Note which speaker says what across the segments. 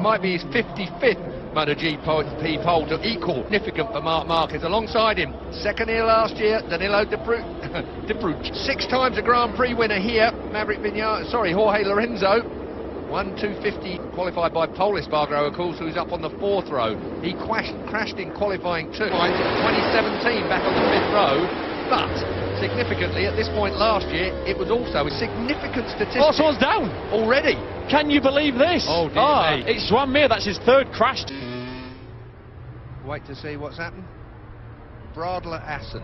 Speaker 1: might be his 55th MotoGP pole to equal. Significant for Marc Marquez. Alongside him, second here last year, Danilo De Bruyne. 6 times a Grand Prix winner here, Jorge Lorenzo. 1:2:50 qualified by Pol Espargaro, of course, who's up on the 4th row. He crashed in qualifying 2017 back on the 5th row, but significantly at this point last year it was also a significant statistic.
Speaker 2: Oh, someone's down
Speaker 1: already.
Speaker 2: Can you believe this?
Speaker 1: Oh dear me.
Speaker 2: It's Joan Mir, that's his 3rd crash.
Speaker 1: Wait to see what's happened. Bradler Assen,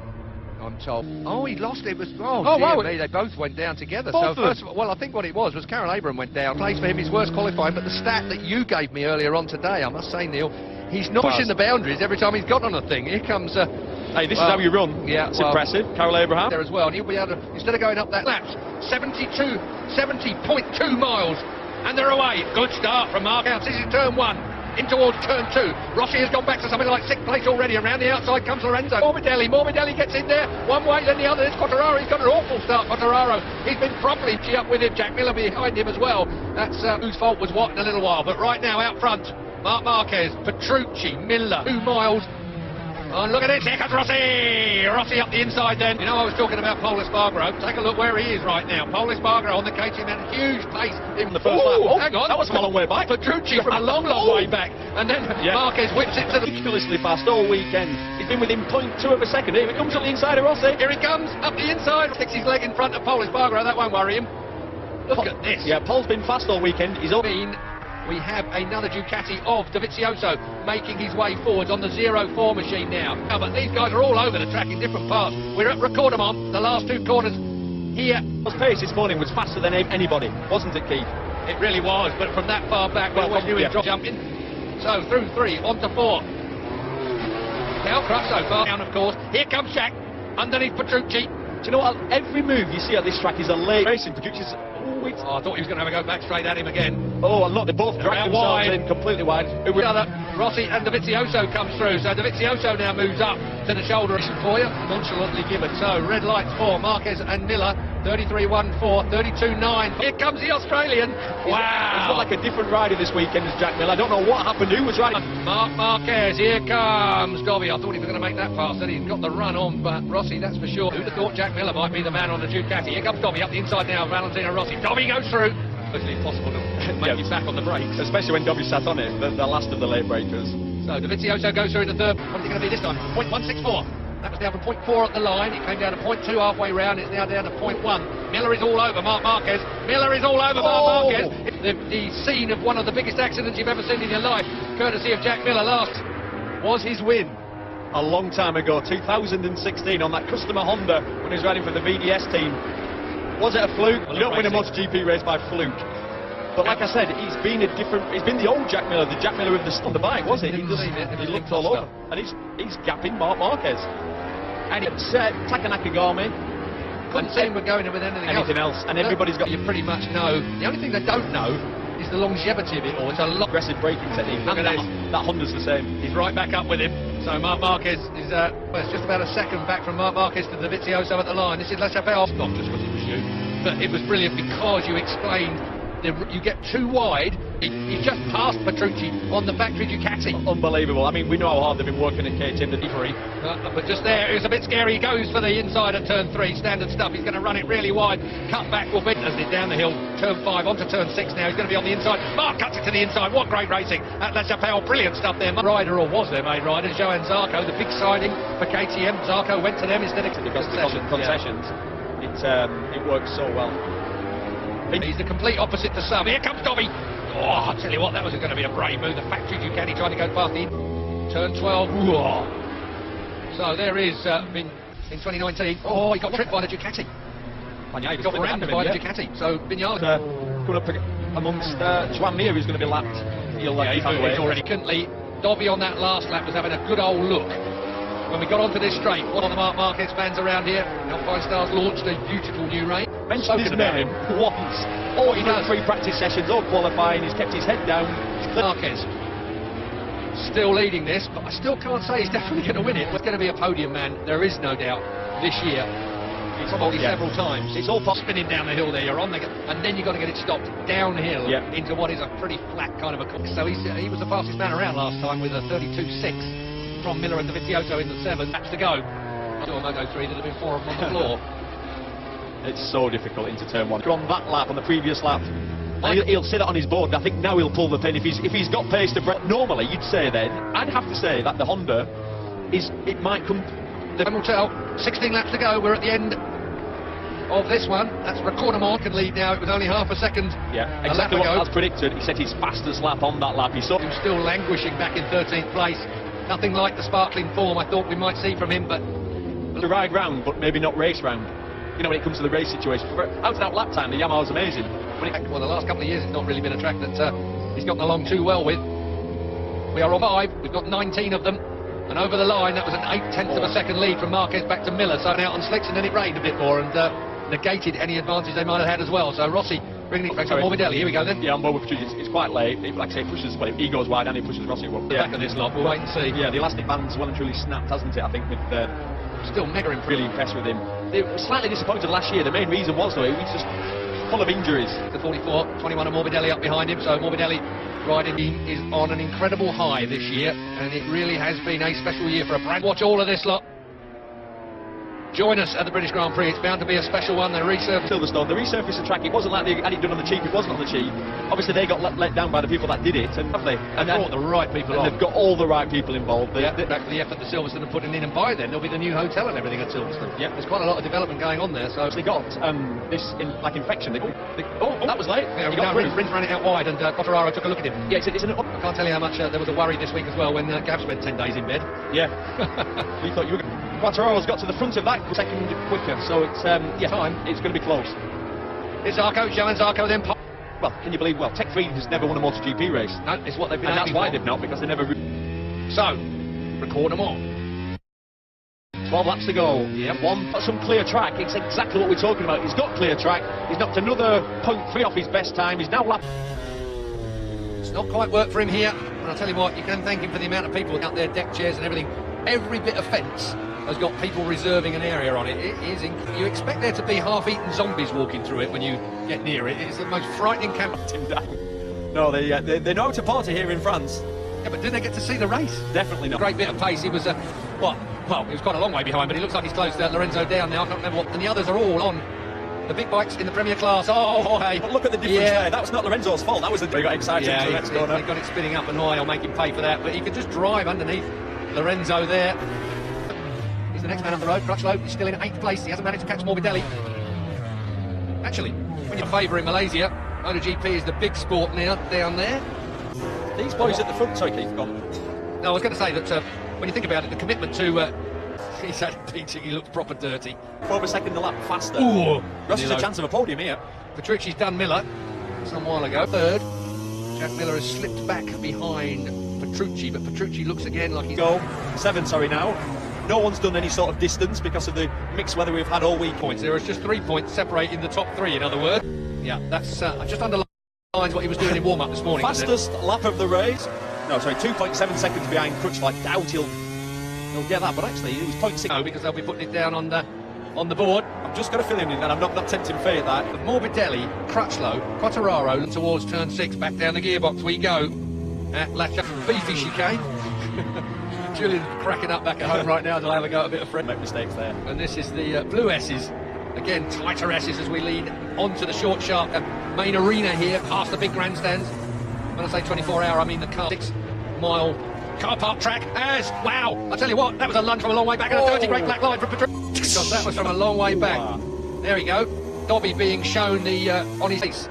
Speaker 1: I'm told. Oh, he lost it. Dear me, they both went down together. So first of all, well, I think what it was Karel Abraham went down. Place for him, his worst qualifying, but the stat that you gave me earlier on today, I must say, Neil, he's not pushing the boundaries every time he's got on a thing. Here comes
Speaker 2: hey, this is how you run.
Speaker 1: Yeah,
Speaker 2: it's impressive. Karel Abraham
Speaker 1: there as well, and he'll be able to, instead of going up that laps, 70.2 miles, and they're away. Good start from Marquez. This is turn 1. In towards turn 2. Rossi has gone back to something like 6th place already. Around the outside comes Lorenzo. Morbidelli gets in there. One way, then the other. It's Quartararo. He's got an awful start, Quartararo. He's been properly up with him. Jack Miller behind him as well. That's whose fault was what in a little while. But right now, out front, Marc Marquez, Petrucci, Miller, 2 miles. Oh, look at it, here comes Rossi! Rossi up the inside then. You know, I was talking about Pol Espargaro. Take a look where he is right now. Pol Espargaro on the KTM at a huge pace in the first lap.
Speaker 2: Oh,
Speaker 1: hang on.
Speaker 2: That was from a long way back.
Speaker 1: Petrucci from a long way back. And then Marquez whips it to the...
Speaker 2: Ridiculously fast all weekend. He's been within 0.2 of a second. Here he comes up the inside of Rossi.
Speaker 1: Here he comes, up the inside. Sticks his leg in front of Pol Espargaro. That won't worry him. Look at this.
Speaker 2: Yeah, Pol's been fast all weekend. He's up.
Speaker 1: We have another Ducati of Dovizioso making his way forwards on the 04 machine now. But these guys are all over the track in different parts. We're at Recordamont, the last 2 corners here.
Speaker 2: His pace this morning was faster than anybody, wasn't it, Keith?
Speaker 1: It really was, but from that far back, we always knew him jumping. So through 3, on to 4. Cal Crutch so far down, of course. Here comes Jack, underneath Petrucci.
Speaker 2: Do you know what? Every move you see at this track is a late racing. Petrucci's
Speaker 1: I thought he was going to have a go back straight at him again.
Speaker 2: Oh, and look, they both dragged themselves in completely wide.
Speaker 1: Rossi and Dovizioso comes through, so Dovizioso now moves up to the shoulder for you, nonchalantly given. So red lights for Marquez and Miller, 33.14, 32.9. Here comes the Australian.
Speaker 2: Wow! He's got like a different rider this weekend as Jack Miller. I don't know what happened. Who was riding?
Speaker 1: Marc Marquez. Here comes Dobby. I thought he was going to make that pass. Then he's got the run on, but Rossi, that's for sure. Who'd have thought Jack Miller might be the man on the Ducati? Here comes Dobby up the inside now. Valentino Rossi. Dobby goes through. It's impossible to make you back on the brakes,
Speaker 2: especially when Dobby sat on it. The last of the late breakers.
Speaker 1: So Dovizioso goes through in the 3rd. What is it going to be this time? 0.164. That was down from 0.4 at the line. It came down to 0.2 halfway round. It's now down to 0.1. Miller is all over Marc Marquez. Miller is all over Marc Marquez. The scene of one of the biggest accidents you've ever seen in your life, courtesy of Jack Miller last, was his win.
Speaker 2: A long time ago, 2016, on that customer Honda when he was riding for the VDS team. Was it a fluke? You don't win a MotoGP race by fluke. But like I said, he's been the old Jack Miller, the Jack Miller with the on the bike, was it? He looked all over. And he's gapping Marc Marquez. And it's Taka Nakagami.
Speaker 1: Couldn't see him going with anything else.
Speaker 2: And everybody's got...
Speaker 1: You pretty much know. The only thing they don't know is the longevity of it all. It's a lot
Speaker 2: aggressive braking technique. Look at this. That Honda's the same.
Speaker 1: He's right back up with him. So Marc Marquez is it's just about a second back from Marc Marquez to Dovizioso at the line. This is La Chapelle. Not just because it was you, but it was brilliant because you explained you get too wide. He just passed Petrucci on the factory Ducati.
Speaker 2: Unbelievable. I mean, we know how hard they've been working at KTM, the delivery.
Speaker 1: But just there, it was a bit scary. He goes for the inside at turn 3, standard stuff. He's going to run it really wide. Cut back will be as it down the hill. Turn 5 onto turn 6 now. He's going to be on the inside. Marc cuts it to the inside. What great racing at La Chapelle. Brilliant stuff there. Rider, or was their main rider, Johan Zarco, the big signing for KTM. Zarco went to them instead of
Speaker 2: concessions. It works so well.
Speaker 1: He's the complete opposite to some. Here comes Dobby. Oh, I tell you what, that was going to be a brave move. The factory Ducati trying to go past the turn 12. Whoa. So there is in 2019. Oh, he got tripped by the Ducati. He got rammed by the Ducati. So Vignales
Speaker 2: going up amongst Joan Mir, who's going to be lapped.
Speaker 1: He's already. Dobby on that last lap was having a good old look. When we got onto this straight, one of the Marc Marquez fans around here, Alpine Stars launched a beautiful new range.
Speaker 2: Mentioned his name once. Oh, he does 3 practice sessions, all qualifying, he's kept his head down.
Speaker 1: Marquez still leading this, but I still can't say he's definitely going to win it. It's going to be a podium man, there is no doubt, this year.
Speaker 2: It's
Speaker 1: probably several times.
Speaker 2: It's all
Speaker 1: spinning down the hill there. You're on the, and then you've got to get it stopped downhill into what is a pretty flat kind of a course. So he was the fastest man around last time with a 32.6 from Miller and the Vitiotto in the 7. Laps to go. On Moto 3, there'd have been 4 of them on the floor.
Speaker 2: It's so difficult into turn 1. On that lap, on the previous lap, he'll say that on his board. I think now he'll pull the pin if he's got pace to break. Normally, you'd say then, I'd have to say that the Honda it might come.
Speaker 1: The time will tell. 16 laps to go. We're at the end of this one. That's Recordermont can lead now. It was only half a second.
Speaker 2: Yeah, exactly what as predicted. He said his fastest lap on that lap. He was
Speaker 1: still languishing back in 13th place. Nothing like the sparkling form I thought we might see from him, but
Speaker 2: the ride round, but maybe not race round. You know, when it comes to the race situation, out and out lap time, the Yamaha was amazing.
Speaker 1: Well, the last couple of years, it's not really been a track that he's gotten along too well with. We are on 5. We've got 19 of them. And over the line, that was an 8/10 of a second lead from Marquez back to Miller. So out on slicks, and then it rained a bit more and negated any advantage they might have had as well. So Rossi bringing it back to Morbidelli. Here we go then.
Speaker 2: Yeah, I'm well with Petrucci. It's quite late. Like I say, pushes, well, he goes wide and he pushes Rossi.
Speaker 1: Back on this lot, we'll wait and see.
Speaker 2: Yeah, the elastic band's well and truly snapped, hasn't it? I think with
Speaker 1: still mega impressed.
Speaker 2: Really impressed with him. They were slightly disappointed last year. The main reason was though he was just full of injuries.
Speaker 1: The 44, 21 of Morbidelli up behind him. So Morbidelli riding is on an incredible high this year, and it really has been a special year for a brand. Watch all of this lot. Join us at the British Grand Prix. It's bound to be a special one. They resurfaced
Speaker 2: Silverstone. They resurfaced the track. It wasn't like they had it done on the cheap. It wasn't on the cheap. Obviously, they got let down by the people that did it, and have they?
Speaker 1: And brought the right people on.
Speaker 2: They've got all the right people involved.
Speaker 1: Back to the effort that Silverstone are putting in, and by then there'll be the new hotel and everything at Silverstone.
Speaker 2: Yeah,
Speaker 1: there's quite a lot of development going on there. So
Speaker 2: they got this infection. That was late.
Speaker 1: Yeah, Rins ran it out wide, and Quartararo took a look at him.
Speaker 2: Yeah, it's
Speaker 1: I can't tell you how much there was a worry this week as well when Gav spent 10 days in bed.
Speaker 2: Yeah, we thought you were. Quartararo's got to the front of that second quicker, so it's time. It's going to be close.
Speaker 1: It's Zarco, Johan Zarco then.
Speaker 2: Well, can you believe? Well, Tech 3 has never won a MotoGP race.
Speaker 1: No, it's what they've been.
Speaker 2: And that's why they've not, because they never.
Speaker 1: So, record them all.
Speaker 2: 12 laps to go.
Speaker 1: Yep.
Speaker 2: Some clear track. It's exactly what we're talking about. He's got clear track. He's knocked another 0.3 off his best time. He's now lap.
Speaker 1: It's not quite worked for him here, and I'll tell you what, you can thank him for the amount of people out there, deck chairs and everything. Every bit of fence has got people reserving an area on it. It is you expect there to be half-eaten zombies walking through it when you get near it. It's the most frightening camp.
Speaker 2: No, they know how to party here in France.
Speaker 1: Yeah, but did they get to see the race?
Speaker 2: Definitely not.
Speaker 1: Great bit of pace. He was well, he was quite a long way behind, but he looks like he's closed Lorenzo down now. I can't remember what. And the others are all on the big bikes in the Premier class. Oh, hey!
Speaker 2: But look at the difference there. That was not Lorenzo's fault. That was the. They got excited.
Speaker 1: Yeah, he got it spinning up and high. I'll make him pay for that. But he could just drive underneath Lorenzo there. He's the next man up the road. Crutchlow is still in 8th place. He hasn't managed to catch Morbidelli. Actually, when you're favouring Malaysia, MotoGP is the big sport now down there.
Speaker 2: These boys at the front, sorry Keith, gone.
Speaker 1: No, I was going to say that when you think about it, the commitment to he's had a beating, he looks proper dirty.
Speaker 2: Over a second a lap faster.
Speaker 1: Ooh,
Speaker 2: Rossi's a chance of a podium here.
Speaker 1: Petrucci's done Miller some while ago. Third, Jack Miller has slipped back behind Petrucci, but Petrucci looks again like he's...
Speaker 2: 7, sorry, now. No one's done any sort of distance because of the mixed weather we've had all week.
Speaker 1: Points. There is just 3 points separating the top 3, in other words. Yeah, that's just underlines what he was doing in warm-up this morning.
Speaker 2: Fastest lap of the race. No, sorry, 2.7 seconds behind Crutchlow. I doubt he'll get that, but actually he was 0.6.
Speaker 1: No, because they'll be putting it down on the board.
Speaker 2: I'm just going to fill him in, and I'm not tempting fate that.
Speaker 1: But Morbidelli, Crutchlow, Quartararo towards turn 6, back down the gearbox we go at Latcha. Beefy chicane. Julian cracking up back at home right now. They'll have a go at a bit of friend.
Speaker 2: Make mistakes there.
Speaker 1: And this is the blue S's. Again, tighter S's as we lead onto the short, sharp main arena here, past the big grandstands. When I say 24-hour, I mean the car 6-mile car park track. Wow! I tell you what, that was a lunge from a long way back, and a dirty great black line from Petrucci. Because that was from a long way back. There we go. Dobby being shown the on his face.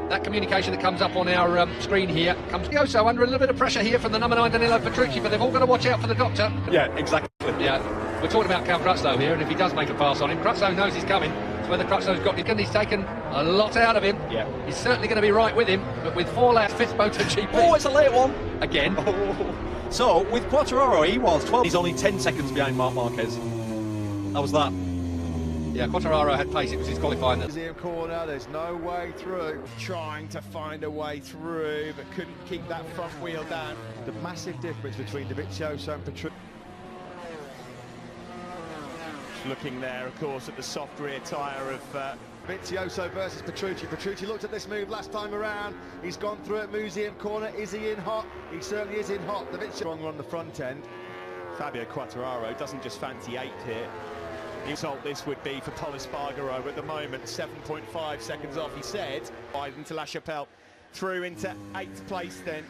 Speaker 1: That communication that comes up on our screen here comes also under a little bit of pressure here from the number 9 Danilo Petrucci, but they've all got to watch out for the doctor.
Speaker 2: Yeah, exactly.
Speaker 1: Yeah, we're talking about Cal Crutchlow here, and if he does make a pass on him, Crutchlow knows he's coming. So whether Crutchlow's got it, he's taken a lot out of him.
Speaker 2: Yeah.
Speaker 1: He's certainly going to be right with him, but with 4 laps, 5th MotoGP.
Speaker 2: Oh, it's a late one.
Speaker 1: Again.
Speaker 2: Oh. So, with Quartararo, he was 12. He's only 10 seconds behind Marc Marquez. How was that?
Speaker 1: Yeah, Quartararo had pace, it was his qualifying.
Speaker 3: Corner, there's no way through. Trying to find a way through, but couldn't keep that front wheel down. The massive difference between Dovizioso and Petrucci. looking there, of course, at the soft rear tyre of
Speaker 4: Dovizioso versus Petrucci. Petrucci looked at this move last time around. He's gone through at Museum Corner. Is he in hot? He certainly is in hot. Dovizioso stronger on the front end.
Speaker 3: Fabio Quartararo doesn't just fancy 8th here. The result this would be for Pol Espargaro at the moment, 7.5 seconds off. He said, wide into La Chapelle, through into 8th place then.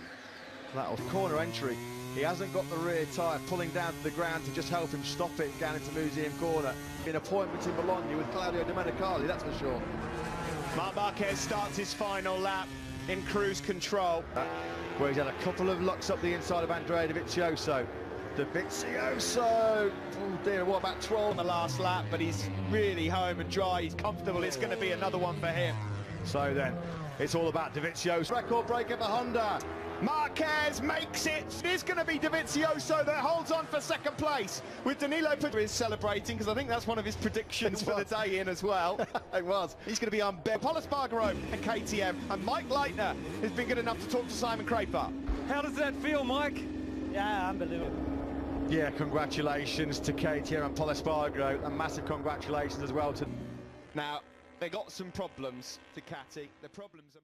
Speaker 4: That off corner entry. He hasn't got the rear tyre pulling down to the ground to just help him stop it down into Museum Corner. An appointment in Bologna with Claudio Domenicali, that's for sure.
Speaker 3: Marc Marquez starts his final lap in cruise control.
Speaker 4: Where he's had a couple of lucks up the inside of Andrea Dovizioso. Dovizioso! Oh dear, what about 12
Speaker 3: on the last lap, but he's really home and dry, he's comfortable, it's going to be another one for him.
Speaker 4: So then, it's all about Dovizioso. Record breaker for Honda.
Speaker 3: Marquez makes it. It is going to be Dovizioso that holds on for second place, with Danilo Petrucci celebrating, because I think that's one of his predictions for the day in as well.
Speaker 4: It was.
Speaker 3: He's going to be on bed. Pol Espargaro and KTM, and Mike Leitner has been good enough to talk to Simon Crapar.
Speaker 5: How does that feel, Mike?
Speaker 6: Yeah, unbelievable.
Speaker 4: Yeah, congratulations to KTM and Pol Espargaro, and massive congratulations as well to...
Speaker 3: Now, they got some problems, Ducati. The problems are...